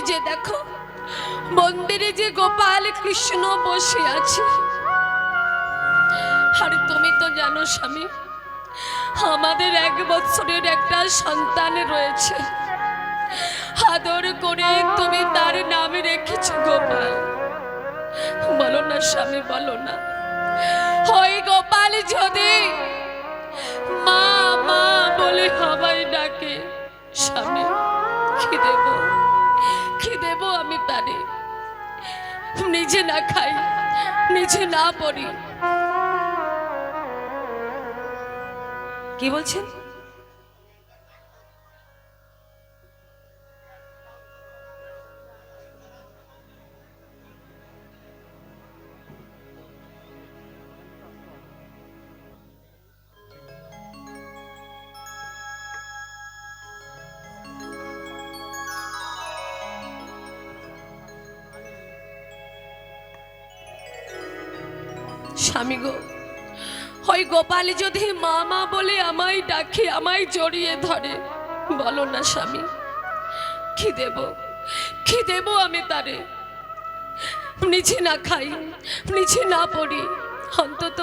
যে দেখো মন্দিরে যে গোপাল কৃষ্ণ বসে আছে। আর তুমি তো জানো স্বামী, আমাদের 1 বছরের একটা সন্তান রয়েছে, আদর করে তুমি তার নামে রেখেছো গোপাল। বলো না স্বামী, বলো না, ওই গোপাল যদি মা মা বলে আমায় ডাকে, স্বামী কি দেব আমি তারে? নিজে না খাই, নিজে না পড়ি। কি বলছেন? স্বামী গো, ওই গোপাল যদি মা মা বলে আমায় ডাকে, আমায় জড়িয়ে ধরে, বলো না স্বামী কি দেব আমি তারে? নিজে না খাই, নিজে না পড়ি, অন্তত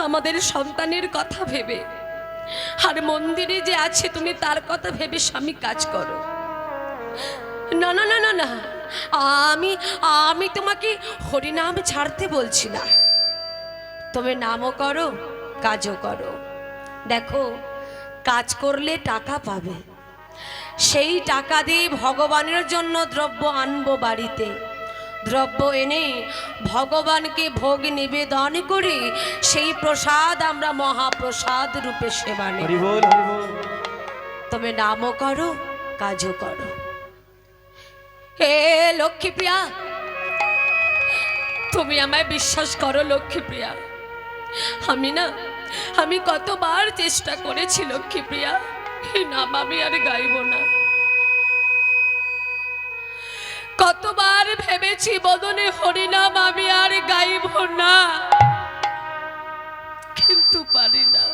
আমাদের সন্তানের কথা ভেবে, আর মন্দিরে যে আছে তুমি তার কথা ভেবে স্বামী কাজ করো। না না না না না, আমি তোমাকে হরিনাম ছাড়তে বলছি না। তুমি নামও করো, কাজও করো। দেখো, কাজ করলে টাকা পাবে, সেই টাকা দিয়ে ভগবানের জন্য দ্রব্য আনবো বাড়িতে। দ্রব্য এনে ভগবানকে ভোগ নিবেদন করে সেই প্রসাদ আমরা মহাপ্রসাদ রূপে সেবা নেব। তুমি নামও করো, কাজও করো। হে লক্ষ্মীপ্রিয়া, তুমি আমায় বিশ্বাস করো লক্ষ্মীপ্রিয়া, আমি কতবার চেষ্টা করেছি লক্ষ্মীপ্রিয়া, এই নাম আমি আর গাইব না। কতবার ভেবেছি বদনে হরিনাম আমি আর গাইব না, কিন্তু পারি না।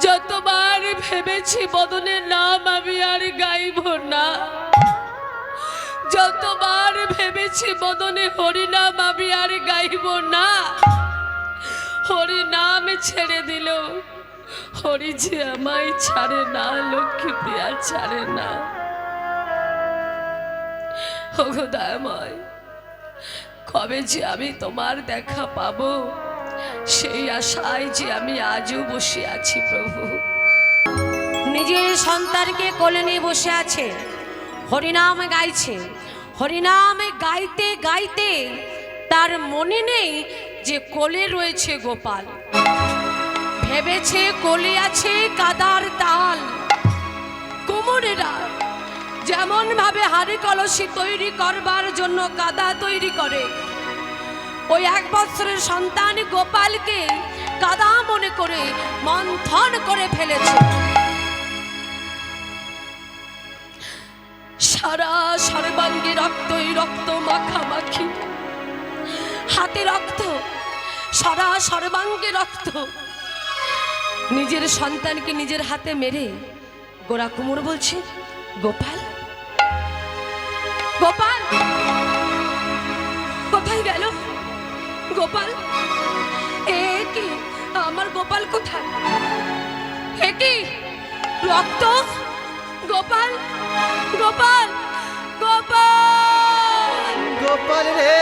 যতবার ভেবেছি বদনে নাম আমি আর গাইব না, যতবার ভেবেছি বদনে হরিনাম আমি আর গাইব না, হরি নাম ছেড়ে দিল, হরি যে আমায় ছাড়ে না লক্ষ্মীপ্রিয়া, ছাড়ে না। ওগো দয়াময়, কবে যে আমি তোমার দেখা পাবো, সেই আশায় যে আমি আজও বসে আছি প্রভু। নিজের সন্তানকে কোলে নিয়ে বসে আছে, হরিনাম গাইছে। হরিনাম গাইতে গাইতে তার মনে নেই যে কোলে রয়েছে গোপাল। ভেবেছে কোলে আছে কাদার তাল। কুমোরেরা যেমন ভাবে হাড়ি কলসি তৈরি করবার জন্য কাদা তৈরি করে, ওই 1 বছরের সন্তান গোপালকে কাদা মনে করে মন্থন করে ফেলেছে। সারা সর্বাঙ্গে রক্তই রক্ত মাখামাখি, হাতে রক্ত, সারা সর্বাঙ্গে রক্ত। নিজের সন্তানকে নিজের হাতে মেরে গোরা কুমোর বলছে, গোপাল গোপাল কোথায় গেল গোপাল? এ কি আমার গোপাল কোথায়? এ কি রক্ত? গোপাল গোপাল গোপাল গোপাল রে,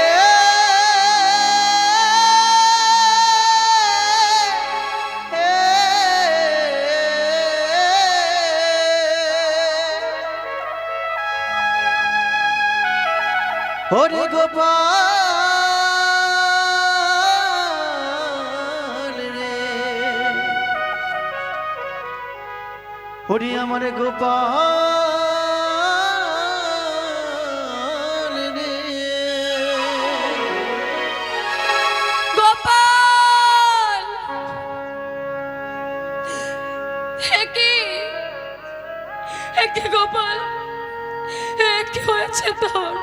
ওরে গোপাল রে, ওরে আমার গোপাল রে, গোপাল একে গোপাল, কি হয়েছে তোর?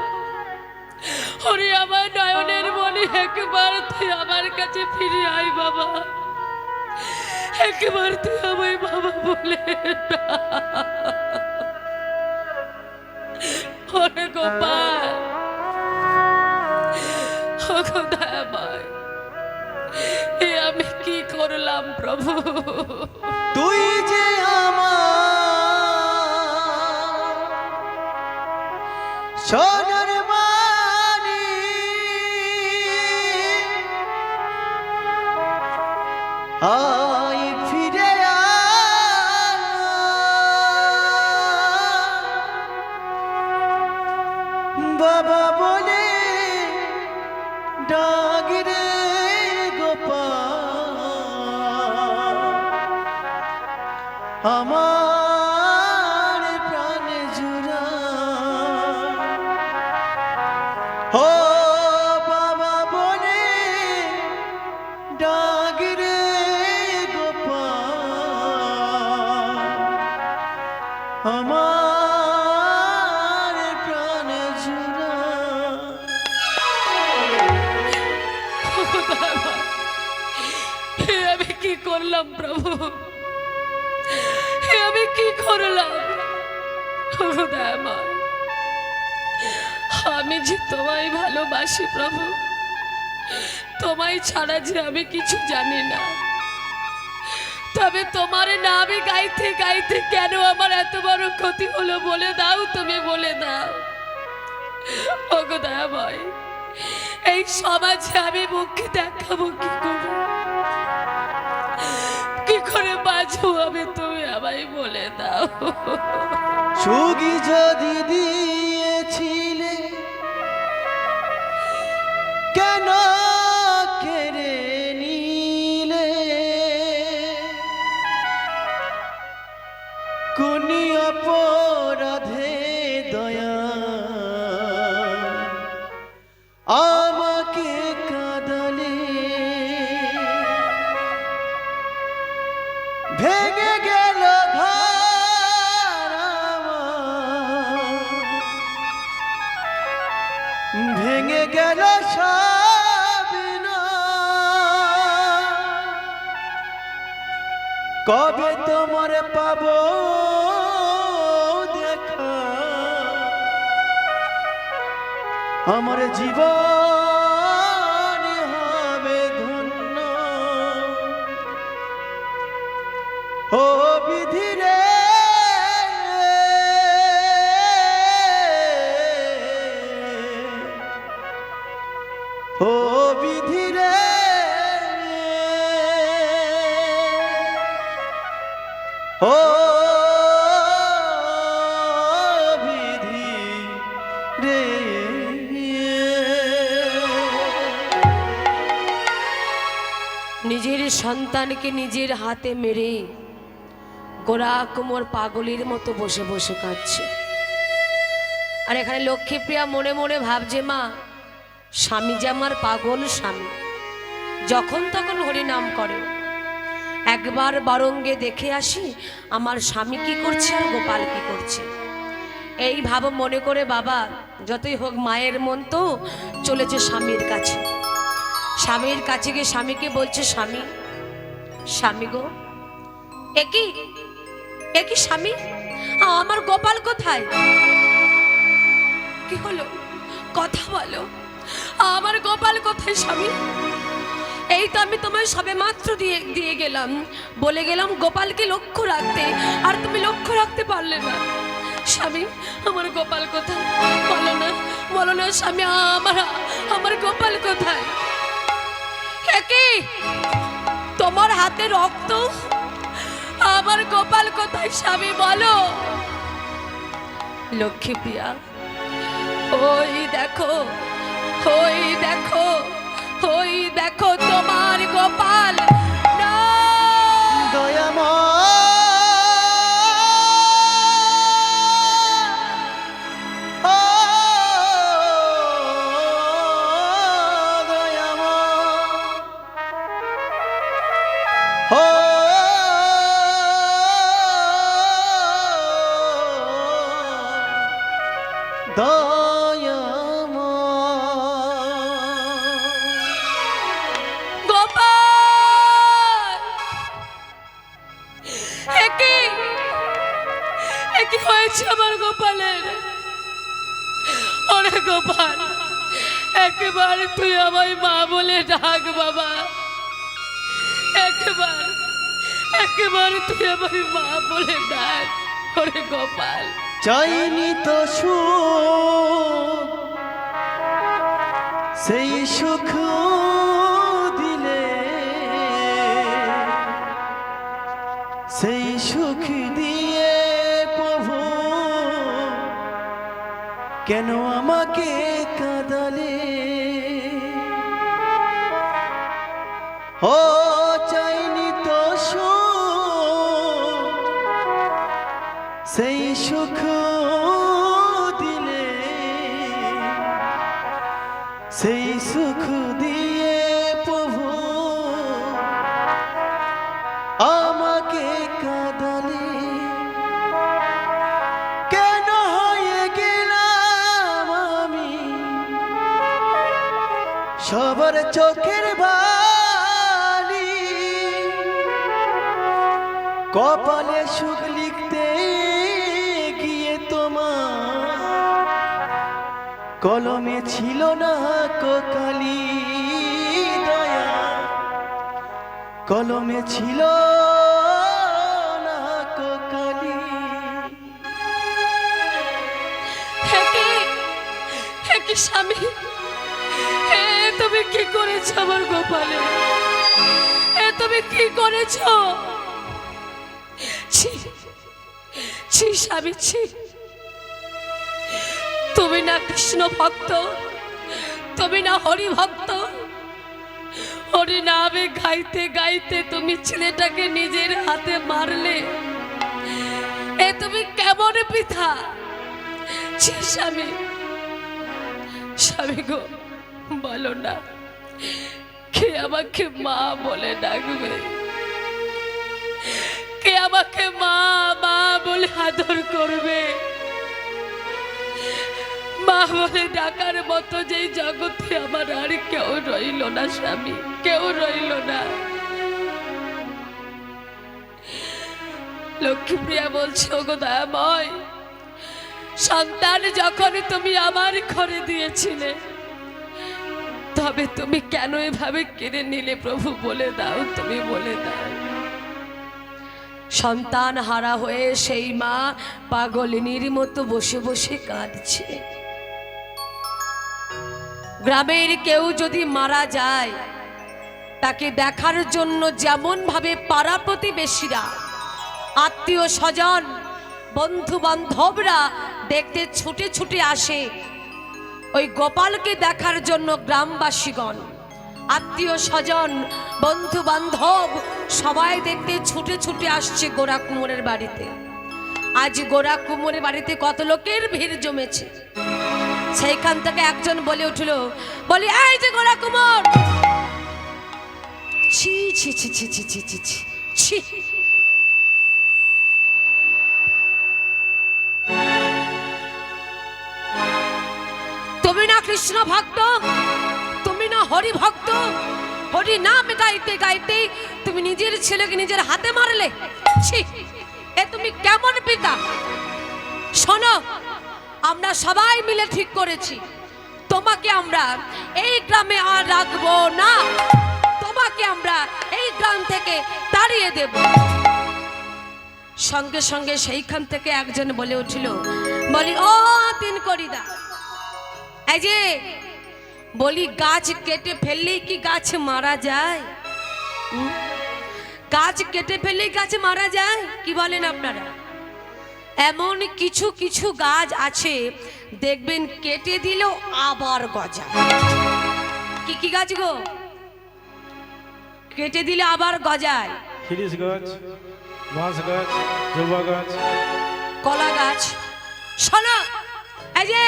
ওরে আমার নয়নের মনে, একবার তুই আমার কাছে ফিরে আয় বাবা, একবার তুই আমায় বাবা বলে ওরে গোপাল, ও দয়াময়, এ আমি কি করলাম প্রভু? তুই যে আমার সোনার মানি, আয় ফিরে আয়, বাবা বলে ডাকি রে গোপাল, আমার প্রাণ জুড়া। ও বাবা বলে ডাকি রে গোপাল, আমার প্রাণ জুড়া। এ আমি কি করলাম প্রভু? এ আমি কি করলাম? ও দয়াময়, আমি যে তোমায় ভালোবাসি প্রভু, তোমায় ছাড়া যে আমি কিছু জানি না। তবে তোমার নামে গাইতে গাইতে কেন আমার এত বড় ক্ষতি হলো বলে দাও, তুমি বলে দাও। ও দয়াময়, এই সমাজে আমি মুখে দেখাবো কি করে, কি করে বাঁচবো আমি, তুমি আমায় বলে দাও। সুগি যদি দিয়েছিলে কেন কেড়ে নিলে, কোনি অপরাধে দয়া আমাকে কাঁদালে, ভেঙে গেল ঘর আমার, ভেঙে গেল সব না। কবে তোমার পাবো দেখা, আমার জীবন হবে ধন্য। ও বিধি রে, ও বিধি রে, ও বিধি রে। নিজের সন্তানকে নিজের হাতে মেরে গোরা কুমোর পাগলের মতো বসে বসে কাঁদছে। আর এখানে লক্ষ্মীপ্রিয়া মনে মনে ভাবছে, মা, স্বামী যে আমার পাগল স্বামী, যখন তখন হরিনাম করে। একবার বারঙ্গে দেখে আসি আমার স্বামী কি করছে আর গোপাল কি করছে। এই ভাব মনে করে বাবা যতই হোক মায়ের মন তো চলেছে স্বামীর কাছে। স্বামীর কাছে গিয়ে স্বামীকে বলছে, স্বামী, স্বামী গো, একই একই স্বামী, আমার গোপাল কোথায়? কি হলো, কথা বলো, আমার গোপাল কোথায় স্বামী? এই তো আমি তোমায় সবে মাত্র দিয়ে গেলাম, বলে গেলাম গোপালকে লক্ষ্য রাখতে, আর তুমি লক্ষ্য রাখতে পারলে না। স্বামী, আমার গোপাল কোথায়? বলো না, বলো না স্বামী, আমার গোপাল কোথায়? একই তোমার হাতে রক্ত, আমার গোপাল কোথায় স্বামী বলো। লক্ষ্মীপ্রিয়া, ওই দেখো, ওই দেখো, ওই দেখো তোমার গোপাল। না, দয়াময়, ও দয়াময়, ও গোপাল, কি হয়েছে আমার গোপালের? ওরে গোপাল, একবার তুই আমায় মা বলে ডাক বাবা, একবার তুই আমায় মা বলে ডাক ওরে গোপাল। চাইনি তো সুখ, সেই সুখ দিলে, সেই সুখ দিয়ে প্রভু কেন আমাকে কাঁদালে? ও চাইনি তো সুখ, সেই সুখ দিলে, সেই সুখ দিয়ে প্রভু আমাকে কাঁদালে। কেন হয়ে গেলাম আমি সবার চোখের বালি, কপালে সুখ লিখতে গিয়ে তোমার কলমে ছিল না কোকালি দয়া, কলমে ছিল না কোকালি। হে কি স্বামী, হে তুমি কি করেছ আমার গোপালে? হে তুমি কি করেছ? ছি ছি স্বামী ছি, তুমি না কৃষ্ণ ভক্ত, তুমি না হরি ভক্ত, হরি নামে গাইতে গাইতে তুমি ছেলেটাকে নিজের হাতে মারলে। এ তুমি কেমন পিতা? ছি স্বামী, স্বামী গো বলো না, কে আমাকে মা বলে ডাকবে? কে আমাকে মা মা বলে আদর করবে? মা বলে ডাকার মতো যে জগতে আমার আর কেউ রইল না স্বামী, কেউ রইল না। লক্ষ্মীপ্রিয়া বলছে, ওগো দয়াময়, সন্তান যখন তুমি আমার ঘরে দিয়েছিলে, তবে তুমি কেন এভাবে কেড়ে নিলে প্রভু? বলে দাও, তুমি বলে দাও। সন্তান হারা হয়ে সেই মা পাগলিনীর মতো বসে বসে কাঁদছে। গ্রামের কেউ যদি মারা যায়, তাকে দেখার জন্য যেমন ভাবে পাড়া প্রতিবেশীরা, আত্মীয় স্বজন, বন্ধু বান্ধবরা দেখতে ছুটে ছুটে আসে, ওই গোপালকে দেখার জন্য গ্রামবাসীগণ, আত্মীয় স্বজন, বন্ধু বান্ধব সবাই দেখতে ছুটে ছুটে আসছে গোরা কুমোরের বাড়িতে। আজ গোরা কুমোরের বাড়িতে কত লোকের ভিড় জমেছে। সেইখান থেকে একজন বলে উঠল, বলি, এই যে গোরা কুমোর, ছি ছি ছি ছি ছি ছি ছি ছি ছি, তুমি না কৃষ্ণ ভক্ত, তুমি না হরি ভক্ত, হরি নাম গাইতে গাইতে তুমি নিজের ছেলেকে নিজের হাতে মারলে। ছি, এ তুমি কেমন পিতা? শোনো, আমরা সবাই মিলে ঠিক করেছি, তোমাকে আমরা এই গ্রামে আর রাখবো না, তোমাকে আমরা এই গ্রাম থেকে তাড়িয়ে দেব। সঙ্গে সঙ্গে সেইখান থেকে একজন বলে উঠল, বলি, ও তিন করিদা, এই যে বলি, গাছ কেটে ফেললেই কি গাছ মারা যায়? গাছ কেটে ফেললেই গাছ মারা যায়? কি বলেন আপনারা? এমন কিছু কিছু গাছ আছে, দেখবেন কেটে দিলেও আবার গজায়। কি কি গাছ গো? কেটে দিলে আবার গজায়। শিরিষ গাছ, বাঁশ গাছ, জবা গাছ, কলা গাছ। শোনো, এই যে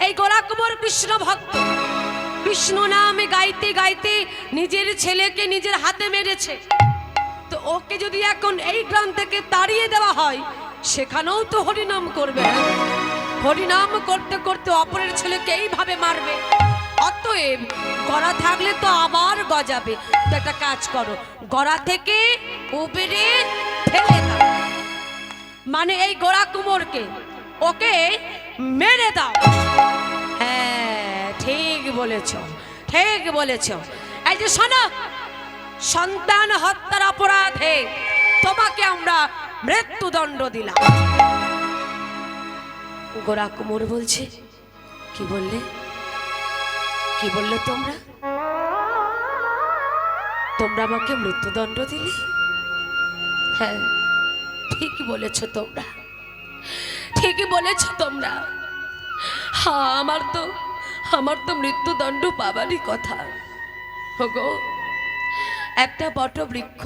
এই গোরা কুমোর কৃষ্ণ ভক্ত, কৃষ্ণ নামে গাইতে গাইতে নিজের ছেলেকে নিজের হাতে মেরেছে। তো ওকে যদি এখন এই গ্রাম থেকে তাড়িয়ে দেওয়া হয়, সেখানেও তো হরিনাম করবে, হরিনাম করতে করতে অপরের ছেলেকে এইভাবে মারবে। অতএব গড়া থাকলে তো আবার গজাবে। তো একটা কাজ করো, গড়া থেকে উপরে ফেলে দাও, মানে এই গোরা কুমোরকে ওকে মেরে দাও। হ্যাঁ, বলেছ, ঠিক বলেছ। এই যে শোনো, সন্তান হত্যার অপরাধে তোমাকে আমরা মৃত্যুদণ্ড দিলাম। গোরা কুমোর বলছে, কি বললে, কি বললে তোমরা? তোমরা আমাকে মৃত্যুদণ্ড দিলে? হ্যাঁ, ঠিকই বলেছ তোমরা, ঠিকই বলেছ তোমরা। হ্যাঁ, আমার তো মৃত্যুদণ্ড পাবারই কথা। গো, একটা বটবৃক্ষ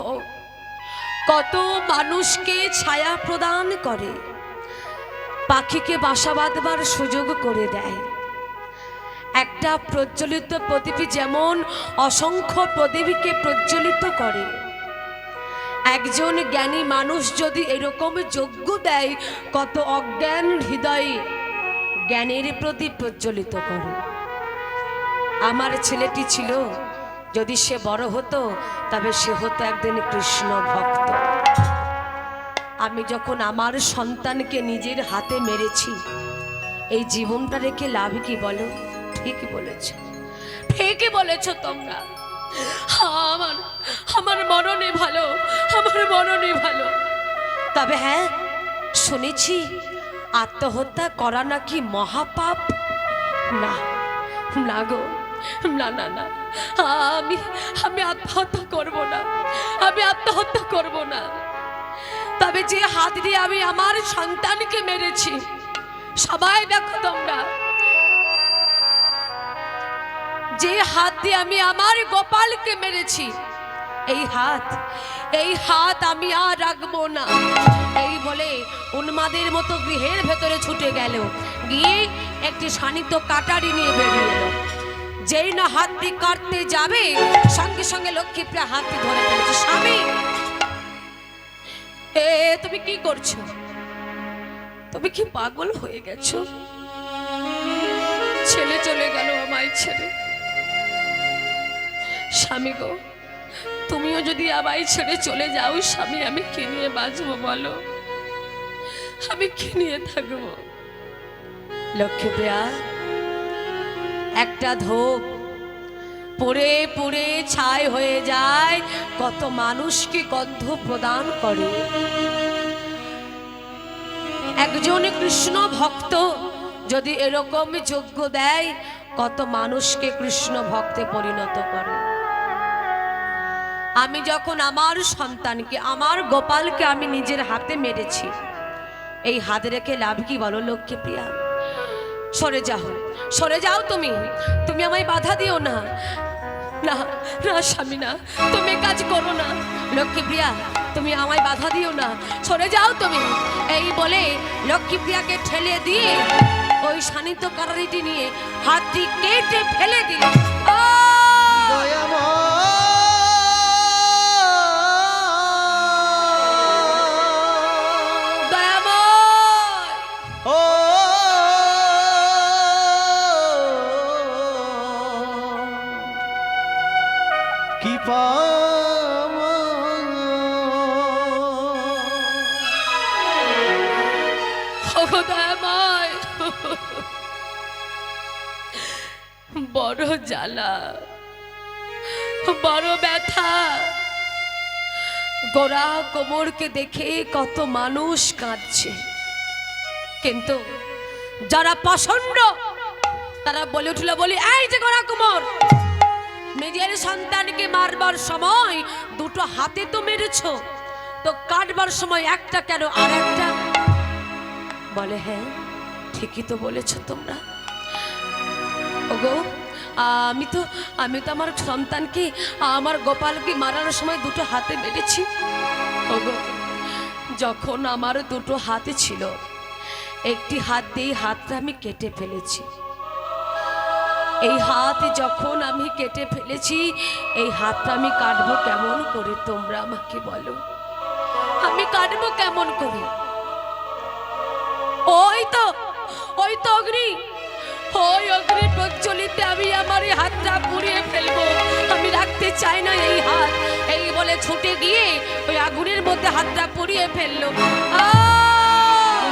কত মানুষকে ছায়া প্রদান করে, পাখিকে বাসা বাঁধবার সুযোগ করে দেয়। একটা প্রজ্বলিত প্রদীপ যেমন অসংখ্য প্রদীপকে প্রজ্বলিত করে, একজন জ্ঞানী মানুষ যদি এরকম যজ্ঞ দেয়, কত অজ্ঞান হৃদয়ে জ্ঞানের প্রদীপ প্রজ্বলিত করে। আমার ছেলেটি ছিল, যদি সে বড় হতো তবে সে হতো একদিন কৃষ্ণ ভক্ত। আমি যখন আমার সন্তানকে নিজের হাতে মেরেছি, এই জীবনটা রেখে লাভ কি বলো? ঠিকই বলেছ, ঠিকই বলেছ তোমরা। আমার মরণে ভালো, আমার মরণে ভালো। তবে হ্যাঁ, শুনেছি আত্মহত্যা করা নাকি মহাপাপ। না না গো, না না না, আমি আত্মহত্যা করব না, আমি আত্মহত্যা করব না। তবে যে হাত দিয়ে আমি আমার সন্তানকে মেরেছি, সবাই দেখো তোমরা, যে হাত দিয়ে আমি আমার গোপালকে মেরেছি, এই হাত আমি আর রাখবো না। এই বলে উন্মাদের মতো গৃহের ভেতরে ছুটে গেল, গিয়ে একটি শানিত কাটারি নিয়ে বেরিয়ে এলো। যেই না হাতটি কাটতে যাবে, সঙ্গে সঙ্গে লক্ষ্মীপ্রিয়া হাতটি ধরে ফেলেছে। স্বামী, তুমি কি করছো? তুমি কি পাগল হয়ে গেছো? ছেলে চলে গেল আমায় ছেড়ে। স্বামী গো, তুমিও যদি আমায় ছেড়ে চলে যাও স্বামী, আমি কি নিয়ে বাঁচবো বলো? আমি কি নিয়ে থাকবো? লক্ষ্মীপ্রিয়া, একটা ধূপ পুড়ে পুড়ে ছাই হয়ে যায়, কত মানুষকে গন্ধ প্রদান করে। একজন কৃষ্ণ ভক্ত যদি এরকম যজ্ঞ দেয়, কত মানুষকে কৃষ্ণ ভক্তে পরিণত করে। আমি যখন আমার সন্তানকে, আমার গোপালকে আমি নিজের হাতে মেরেছি, এই হাত রেখে লাভ কি বলো লক্ষ্মীপ্রিয়া? সরে যাও, সরে যাও, তুমি আমায় বাধা দিও না। না না স্বামী, না, তুমি কাজ করো না। লক্ষ্মীপ্রিয়া, তুমি আমায় বাধা দিও না, সরে যাও তুমি। এই বলে লক্ষ্মীপ্রিয়াকে ঠেলে দিয়ে ওই শানিত কাটারিটি নিয়ে হাতটি কেটে ফেলে দিল। কি পাম দয়াময়, বড় জ্বালা, বড় ব্যথা। গোরা কোমরকে দেখে কত মানুষ কাঁদছে, কিন্তু যারা পছন্দ তারা বলে উঠল, বলি এই যে গোরা কোমর, নিজের সন্তানকে মারবার সময় দুটো হাতে তো মেরেছ, তো কাটবার সময় একটা কেন আর একটা? বলে হ্যাঁ, ঠিকই তো বলেছ তোমরা। ওগো, আমি তো আমার সন্তানকে, আমার গোপালকে মারার সময় দুটো হাতে মেরেছি। ওগো, যখন আমার দুটো হাতে ছিল, একটি হাত দিয়ে হাতটা আমি কেটে ফেলেছি। এই হাত যখন আমি কেটে ফেলেছি, এই হাতটা আমি কাটবো কেমন করে তোমরা আমাকে বলো? আমি কাটবো কেমন করে? ওই তো অগ্নি, ওই অগ্নি প্রজ্বলিতে আমি আমার এই হাতটা পুড়িয়ে ফেলবো, আমি রাখতে চাই না এই হাত। এই বলে ছুটে গিয়ে ওই আগুনের মধ্যে হাতটা পুড়িয়ে ফেললো।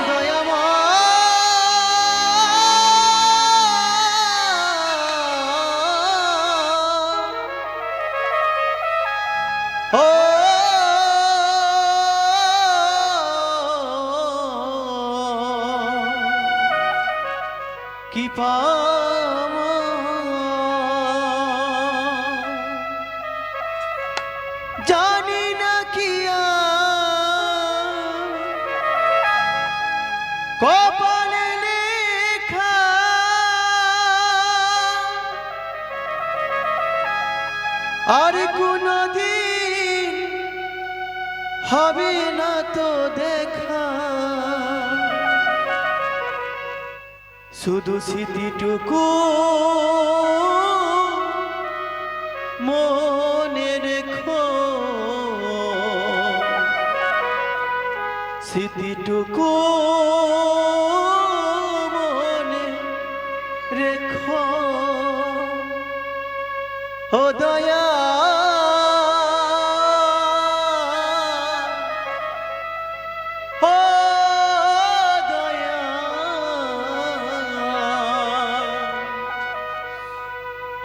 দয়াময়, কি পাম জানি না কি কপালে লেখা আর কোনদিন হবে না তো দেখা শুধু স্মৃতিটুকু মনে রেখো স্মৃতিটুকু মনে রেখো ও দয়া ও দয়া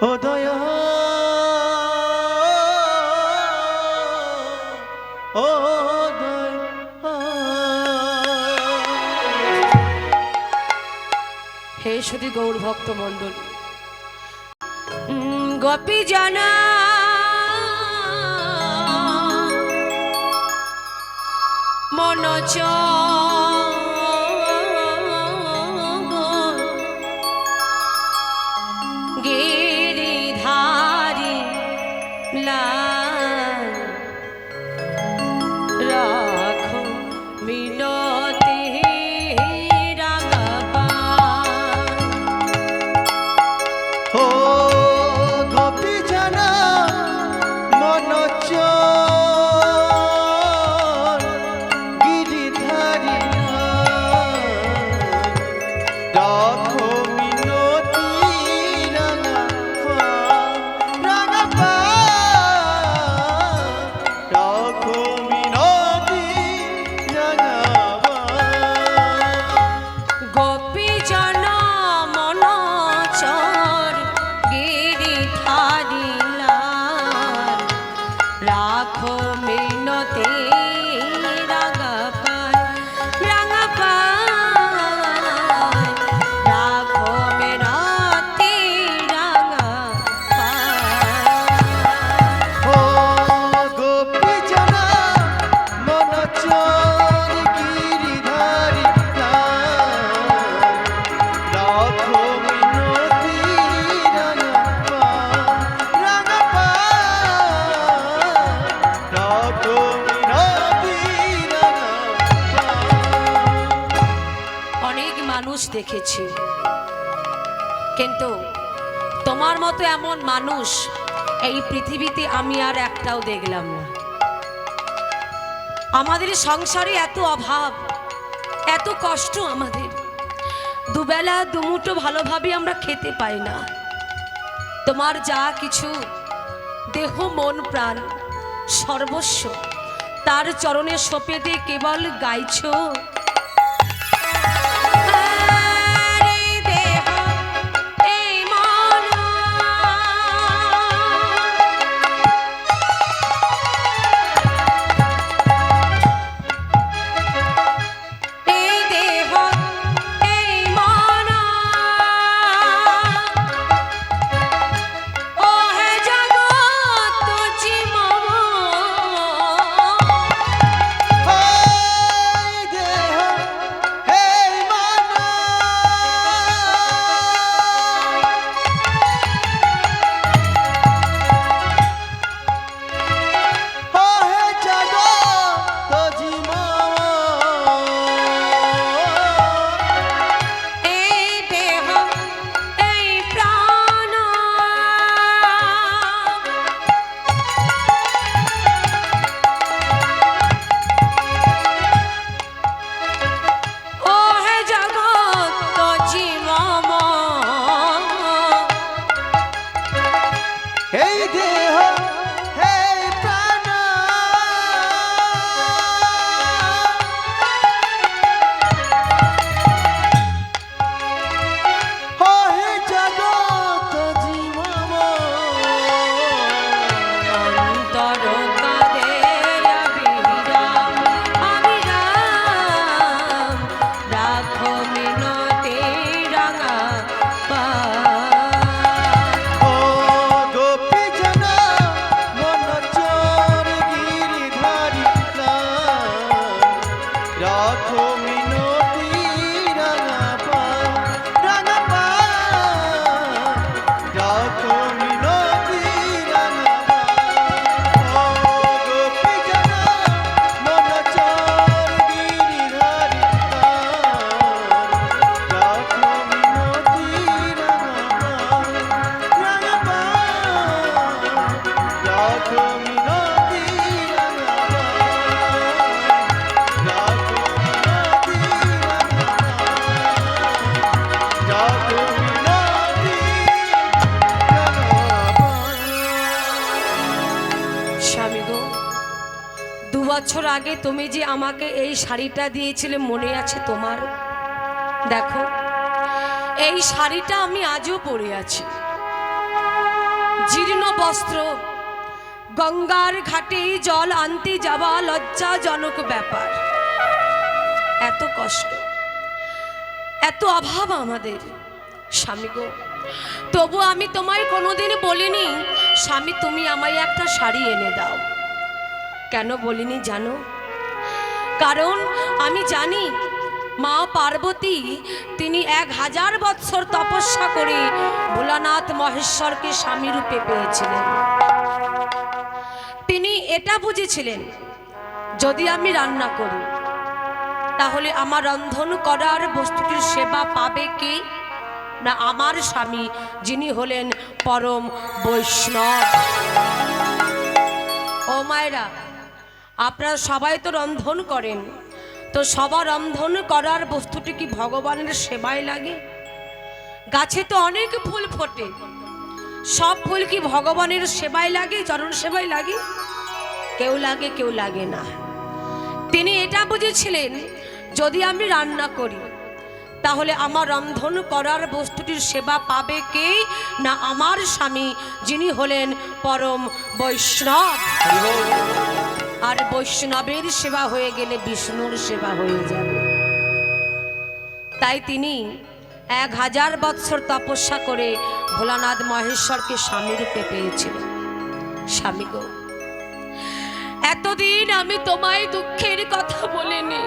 ও দয়া ও দয়া হে সুধী গৌর ভক্ত মণ্ডল, গোপী জানা মনোজ গিরিধারী লাল রাখো মিনতি রাগাবান। ও গোপী জানা মনোজ গিরিধারী রাখো মিনতি রাঙা রাখো মিনতি গোপী জন মনোচর গিরিধারী লাল রাখো মিনতি রাগাপান রাখো মিনতি রাগাপান। ও গোপী জানা মনোজ গিরিধারী রাখো মিনতি রাখো মিনতি অনেক মানুষ দেখেছি, কিন্তু তোমার মতো এমন মানুষ এই পৃথিবীতে আমি আর একটাও দেখলাম না। আমাদের সংসারে এত অভাব, এত কষ্ট, আমাদের দুবেলা দুমুঠো ভালোভাবে আমরা খেতে পাই না। তোমার যা কিছু দেহ মন প্রাণ সর্বস্ব তার চরণে সঁপে দিয়ে কেবল গাইছো দেহ বছর আগে তুমি যে আমাকে এই শাড়িটা দিয়েছিলে মনে আছে তোমার? দেখো এই শাড়িটা আমি আজও পরে আছি। জীর্ণ বস্ত্র, গঙ্গার ঘাটে জল আনতে যাওয়া লজ্জাজনক ব্যাপার। এত কষ্ট, এত অভাব আমাদের স্বামী গো, তবু আমি তোমায় কোনোদিন বলিনি স্বামী তুমি আমায় একটা শাড়ি এনে দাও। কেন বলিনি জানো? কারণ আমি জানি মা পার্বতী তিনি 1000 বৎসর তপস্যা করে ভোলানাথ মহেশ্বরকে স্বামী রূপে পেয়েছিলেন। তিনি এটা বুঝেছিলেন যদি আমি রান্না করি তাহলে আমার রন্ধন করার বস্তুটির সেবা পাবে কে? না আমার স্বামী, যিনি হলেন পরম বৈষ্ণব। ও মায়েরা, আপনারা সবাই তো রন্ধন করেন, তো সবার রন্ধন করার বস্তুটি কি ভগবানের সেবায় লাগে? গাছে তো অনেক ফুল ফোটে, সব ফুল কি ভগবানের সেবায় লাগে, চরণ সেবায় লাগে? কেউ লাগে, কেউ লাগে না। তিনি এটা বুঝেছিলেন যদি আমি রান্না করি তাহলে আমার রন্ধন করার বস্তুটির সেবা পাবে কে? না আমার স্বামী, যিনি হলেন পরম বৈষ্ণব। আর বৈষ্ণবের সেবা হয়ে গেলে বিষ্ণুর সেবা হয়ে যাবে। তাই তিনি 1000 বৎসর তপস্যা করে ভোলানাথ মহেশ্বরকে স্বামী রূপে পেয়েছিলেন। স্বামী গো, এতদিন আমি তোমায় দুঃখের কথা বলিনি,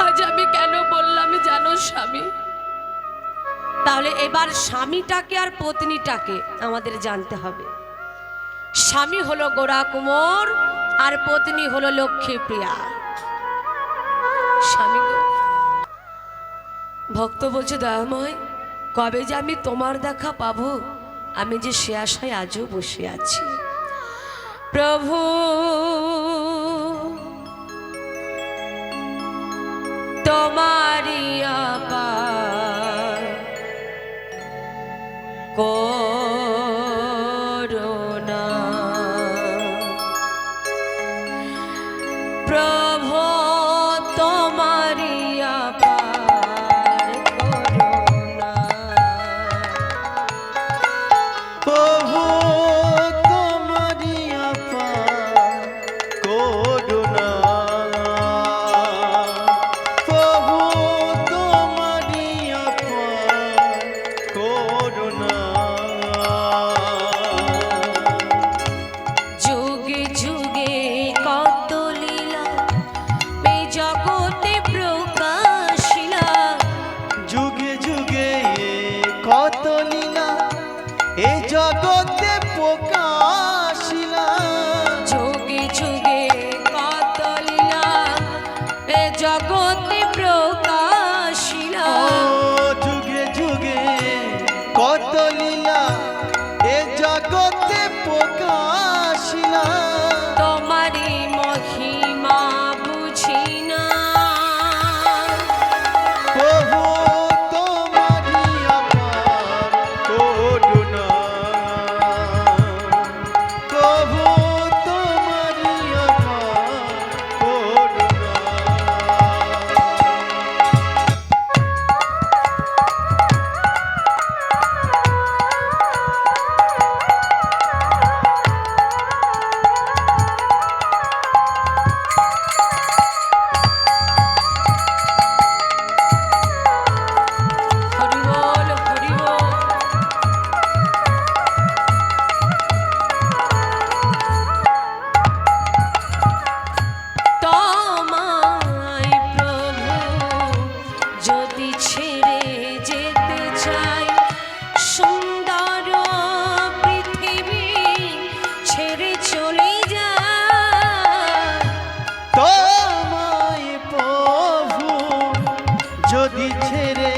আজ আমি কেন বললাম জানো স্বামী? তাহলে এবার স্বামীটাকে আর পত্নীটাকে আমাদের জানতে হবে। স্বামী হলো গোরা কুমোর আর পত্নী হলো লক্ষ্মী প্রিয়া। স্বামী গো, ভক্ত বলছে দয়াময় কবে যে আমি তোমার দেখা পাবো, আমি যে সে আশায় আজও বসে আছি। প্রভু তোমারি আপার করুণা, প্রভু তোমারি আপার করুণা, প্রভু তোমারি আপার করুণা, প্রভু তোমারি আপার করুণা। যুগে যুগে কত লীলা এই জগতে প্রকাশিলা, যুগে যুগে কত লীলা এ জগতে প্রকাশিলা, যুগে যুগে কত লীলা এ জগতে প্রকাশিলা, যুগে যুগে কত লীলা এ জগতে প্রকাশিলা। তোমারি মহিমা বুঝি না, প্রভু তোমারি আপার করুণা, প্রভু তোমারি আপার করুণা। হরি বল হরি বল। তোমায় প্রভু যদি ছেড়ে যেতে চাই, সুন্দর পৃথিবী ছেড়ে চলে যায়। তোমায় প্রভু যদি ছেড়ে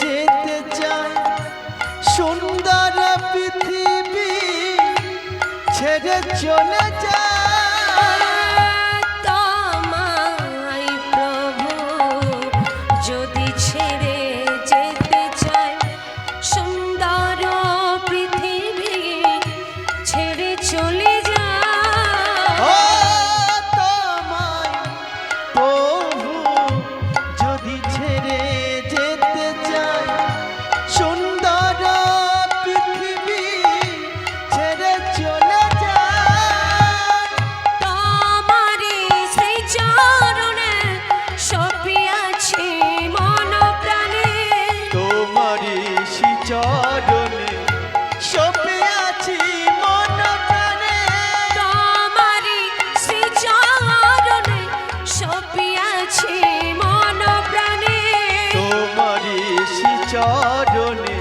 যেতে চায়, সুন্দর পৃথিবী ছেড়ে চলে যায়। তোমায় প্রভু যদি ছেড়ে যেতে চায়, সুন্দর পৃথিবী ছেড়ে চলে যায়। চরণে সপিয়াছি মন প্রাণে তোমারি শ্রীচরণে সপিয়াছি মন প্রাণে তোমারি চরণে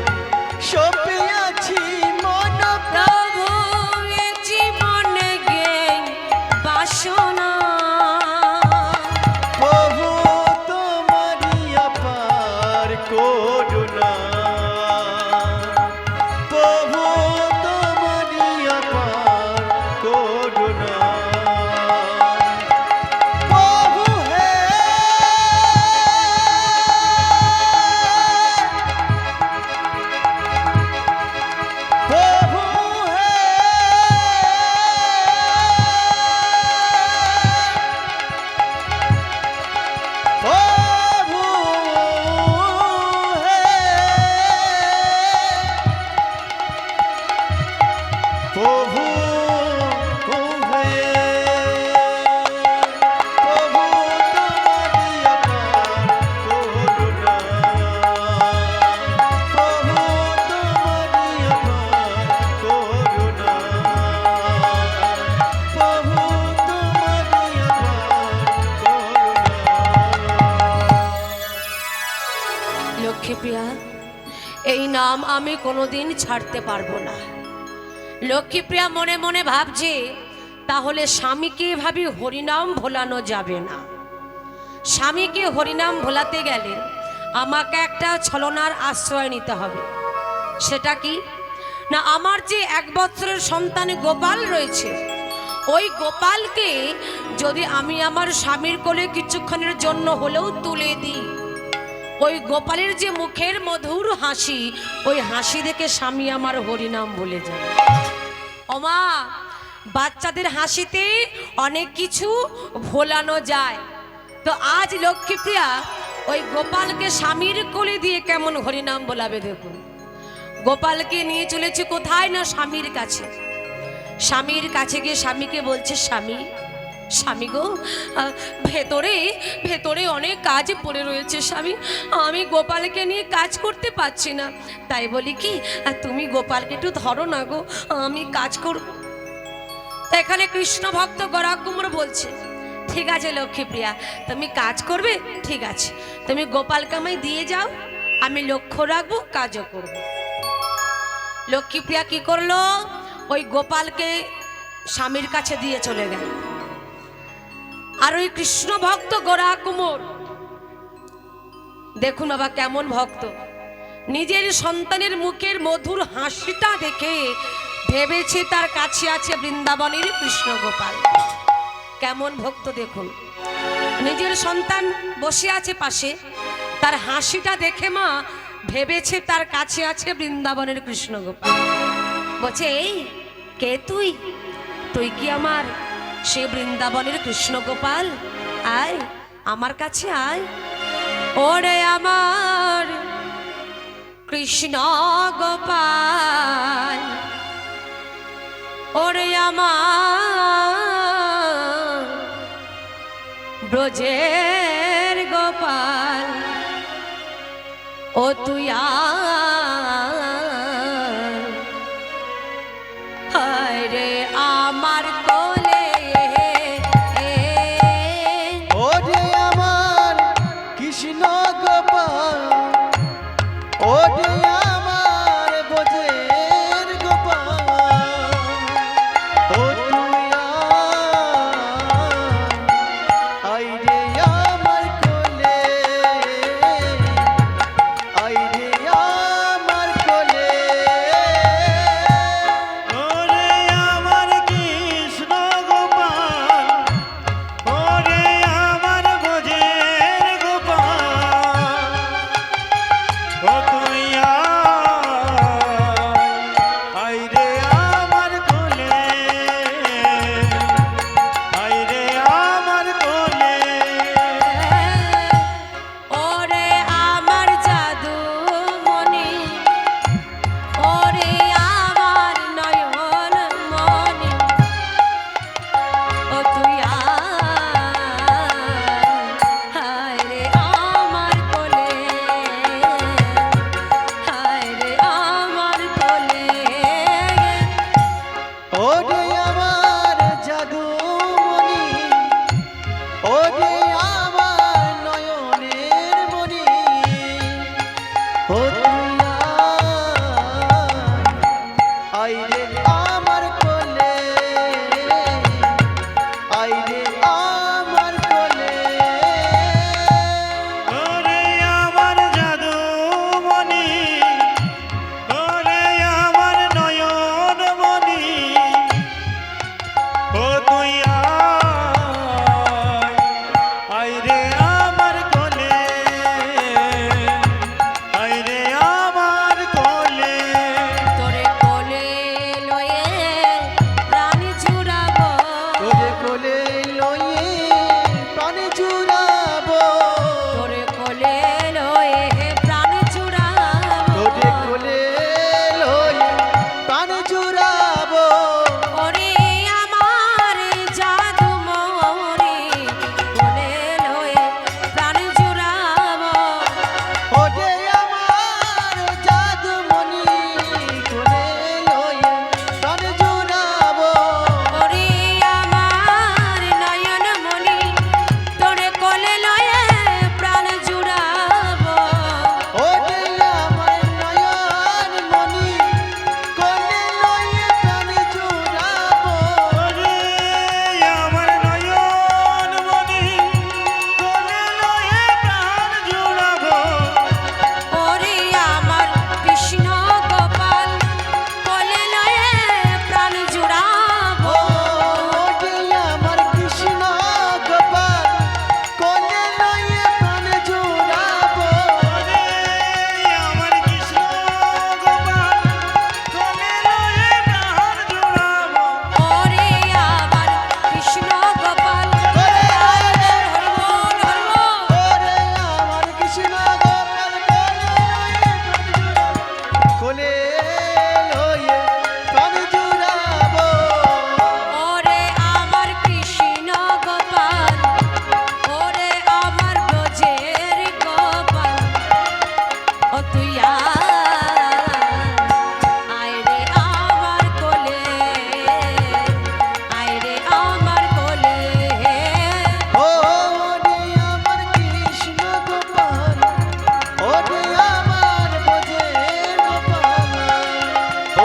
সপিয়াছি মন প্রভু এ জীবনে গে বাসনা প্রভু তোমারি অপার করুণা প্রভু তোমারি অপার করুণা প্রভু হে প্রভু হে প্রভু হে প্রভু হে প্রভু তোমারি অপার করুণা প্রভু তোমারি অপার করুণা প্রভু তোমারি অপার করুণা লক্ষ্মীপ্রিয়া, এই নাম আমি কোনোদিন ছাড়তে পারবো না। লক্ষ্মীপ্রিয়া মনে মনে ভাবছে, তাহলে স্বামীকে এভাবে হরিনাম ভোলানো যাবে না। স্বামীকে হরিনাম ভোলাতে গেলে আমাকে একটা ছলনার আশ্রয় নিতে হবে। সেটা কি না, আমার যে 1 বছরের সন্তান গোপাল রয়েছে, ওই গোপালকে যদি আমি আমার স্বামীর কোলে কিছুক্ষণের জন্য হলেও তুলে দিই, ওই গোপালের যে মুখের মধুর হাসি, ওই হাসি দেখে স্বামী আমার হরিনাম ভুলে যায়। ওমা, বাচ্চাদের হাসিতে অনেক কিছু ভোলানো যায়। তো আজ লক্ষ্মীপ্রিয়া ওই গোপালকে স্বামীর কোলে দিয়ে কেমন হরিনাম বলাবে দেখুন। গোপালকে নিয়ে চলেছে কোথায় না স্বামীর কাছে। স্বামীর কাছে গিয়ে স্বামীকে বলছে, স্বামী স্বামী গো, ভেতরে ভেতরে অনেক কাজ পড়ে রয়েছে স্বামী, আমি গোপালকে নিয়ে কাজ করতে পারছি না। তাই বলি কি, তুমি গোপালকে একটু ধরো না গো, আমি কাজ করব। এখানে কৃষ্ণ ভক্ত গরাকুমর বলছে, ঠিক আছে লক্ষ্মীপ্রিয়া, তুমি কাজ করবে, ঠিক আছে, তুমি গোপালকে আমায় দিয়ে যাও, আমি লক্ষ্য রাখবো, কাজও করব। লক্ষ্মীপ্রিয়া কি করলো, ওই গোপালকে স্বামীর কাছে দিয়ে চলে গেল। আর ওই কৃষ্ণ ভক্ত গোরা কুমোর দেখুন বাবা কেমন ভক্ত, নিজের সন্তানের মুখের মধুর হাসিটা দেখে ভেবেছে তার কাছে আছে বৃন্দাবনের কৃষ্ণ গোপাল। কেমন ভক্ত দেখুন, নিজের সন্তান বসে আছে পাশে, তার হাসিটা দেখে মা ভেবেছে তার কাছে আছে বৃন্দাবনের কৃষ্ণ গোপাল। বলছে, এই কে তুই? তুই কি আমার সে বৃন্দাবনের কৃষ্ণ গোপাল? আয় আমার কাছে আয়। ওরে আমার কৃষ্ণ গোপাল, ওরে আমার ব্রজের গোপাল, ও তুই আয় রে আমার কোলে। ওরে আমার কৃষ্ণ গোপাল, ওরে আমার ব্রজের গোপাল, ও তুই আয় রে আমার কোলে, আয় রে আমার কোলে। ওরে আমার কৃষ্ণ গোপাল, ওরে আমার ব্রজের গোপাল, ও তুই ও তুই আয় রে আমার কোলে, আয় রে আমার কোলে। ওরে আমার জাদুমণি, ওরে আমার নয়নমণি, ও তুই আয় রে আমার কোলে, আয় রে আমার কোলে। তোরে কোলে লয়ে প্রাণ জুড়াবো, তোরে কোলে লয়ে প্রাণ জুড়াবো, তোরে কোলে লয়ে প্রাণ জুড়াবো, তোরে কোলে লয়ে প্রাণ জুড়াবো। ওরে আমার জাদু মরে কোলে লয়ে প্রাণ জুড়াবো, ওরে আমার জাদুমণি কোলে লয়ে প্রাণ জুড়াবো। ওরে আমার নয়নমণি তোরে কোলে লয়ে প্রাণ জুড়াবো, ওরে আমার নয়নমণি কোলে লয়ে প্রাণ জুড়াবো। ওরে আমার নয়নমণি, কোলে লয়ে প্রাণ জুড়াবো। ওরে আমার কৃষ্ণ গোপাল কোলে লয়ে প্রাণ জুড়াবো, ওরে আমার কৃষ্ণ গোপাল কোলে লয়ে প্রাণ জুড়াবো। ওরে আমার কৃষ্ণ গোপাল, কোলে লয়ে প্রাণ জুড়াবো। ওরে আমার কৃষ্ণ গোপাল হরিবোল হরিবোল। ওরে আমার কৃষ্ণ গোপাল কোলে লয়ে প্রাণ জুড়াবো। ওরে আমার কৃষ্ণ গোপাল, ওরে আমার ব্রজের গোপাল, ও তুই আয় রে আমার কোলে, আয় রে আমার কোলে, ওরে আমার কৃষ্ণ গোপাল, ওরে আমার ব্রজের গোপাল,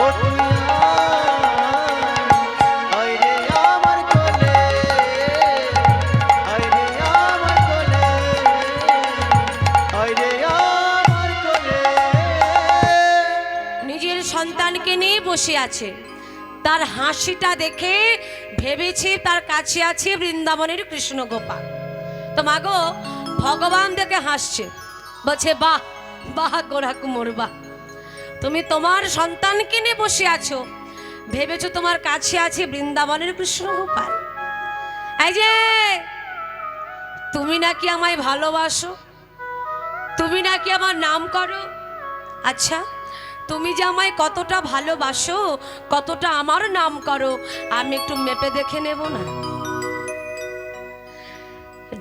ও তুই আয় রে আমার কোলে, আয় রে আমার কোলে, আয় রে আমার কোলে। নিজের সন্তানকে নিয়ে বসে আছে, তার হাসিটা দেখে ভেবেছে তার কাছে আছে বৃন্দাবনের কৃষ্ণ গোপাল। তো মাগো ভগবান দেখে হাসছে, বলছে বাহ বাহ গোরা কুমোর বাহ, তুমি তোমার সন্তানকে নিয়ে বসে আছো, ভেবেছো তোমার কাছে আছে বৃন্দাবনের কৃষ্ণ গোপাল। এই যে তুমি নাকি আমায় ভালোবাসো, তুমি নাকি আমার নাম করো। আচ্ছা তুমি যে আমায় কতটা ভালোবাসো, কতটা আমার নাম করো, আমি একটু মেপে দেখে নেব না?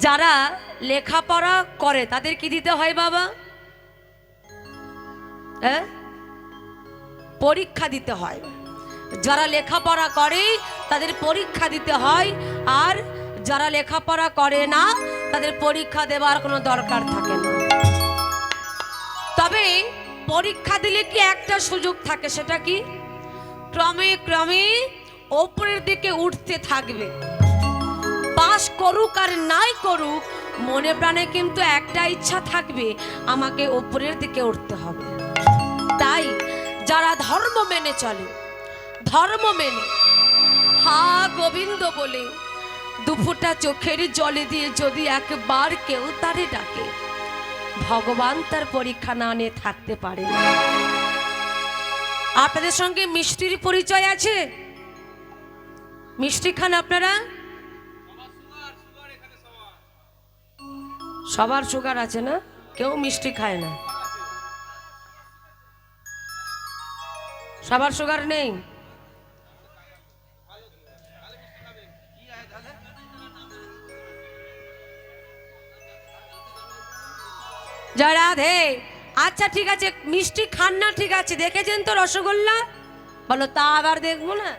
যারা লেখাপড়া করে তাদের কি দিতে হয় বাবা? হ্যাঁ, পরীক্ষা দিতে হয়। যারা লেখাপড়া করে তাদের পরীক্ষা দিতে হয়, আর যারা লেখাপড়া করে না তাদের পরীক্ষা দেওয়ার কোনো দরকার থাকে না। তবে পরীক্ষা দিলে কি একটা সুযোগ থাকে, সেটা কি ক্রমে ক্রমে ওপরের দিকে উঠতে থাকবে। পাস করুক আর নাই করুক, মনে প্রাণে কিন্তু একটা ইচ্ছা থাকবে, আমাকে ওপরের দিকে উঠতে হবে। তাই যারা ধর্ম মেনে চলে, ধর্ম মেনে হা গোবিন্দ বলে দুফোঁটা চোখের জলে দিয়ে যদি একবার কেউ তারে ডাকে, ভগবান তার পরীক্ষা না নিয়ে থাকতে পারে না। আপনাদের সঙ্গে মিষ্টির পরিচয় আছে? মিষ্টি খান আপনারা? সবার সুগার আছে না? কেউ মিষ্টি খায় না? সবার সুগার নেই? জয় রাধে। আচ্ছা ঠিক আছে, মিষ্টি খান না, ঠিক আছে, দেখেছেন তো রসগোল্লা? বলো তা আবার দেখবো না?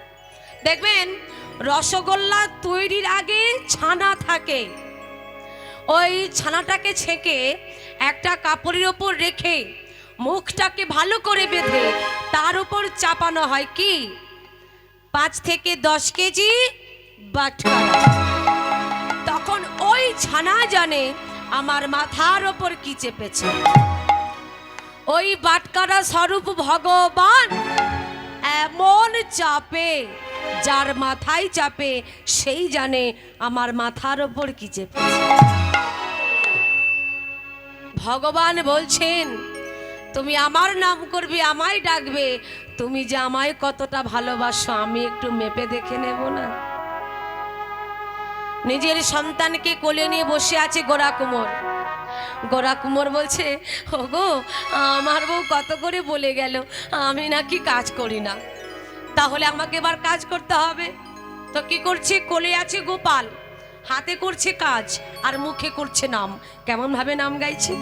দেখবেন রসগোল্লা তৈরির আগে ছানা থাকে, ওই ছানাটাকে ছেঁকে একটা কাপড়ের ওপর রেখে মুখটাকে ভালো করে বেঁধে তার উপর চাপানো হয় কি 5 থেকে 10 কেজি বাটখারা। তখন ওই ছানা জানে আমার মাথার ওপর কি চেপেছে। ওই বাটখারা স্বরূপ ভগবান এমন চাপে, যার মাথায় চাপে সেই জানে আমার মাথার ওপর কি চেপেছে। ভগবান বলছেন তুমি আমার নাম করবে, আমায় ডাকবে, তুমি যে আমায় কতটা ভালোবাসো আমি একটু মেপে দেখে নেব না। নিজের সন্তানকে কোলে নিয়ে বসে আছে গোরা কুমোর। গোরা কুমোর বলছে ওগো আমার বউ কত করে বলে গেল আমি নাকি কাজ করি না, তাহলে আমাকে এবার কাজ করতে হবে। তো কি করছে, কোলে আছে গোপাল, হাতে করছে কাজ আর মুখে করছে নাম। কেমন ভাবে নাম গাইছে,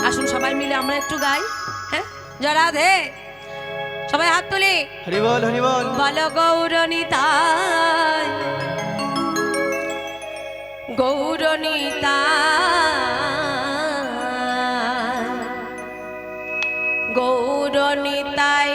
আসুন সবাই মিলে আমরা একটু গাই। হ্যাঁ যারা ধে সবাই হাত তুলে হরি বল হরি বল। বল গৌরনিতাই গৌরনিতাই গৌরনিতাই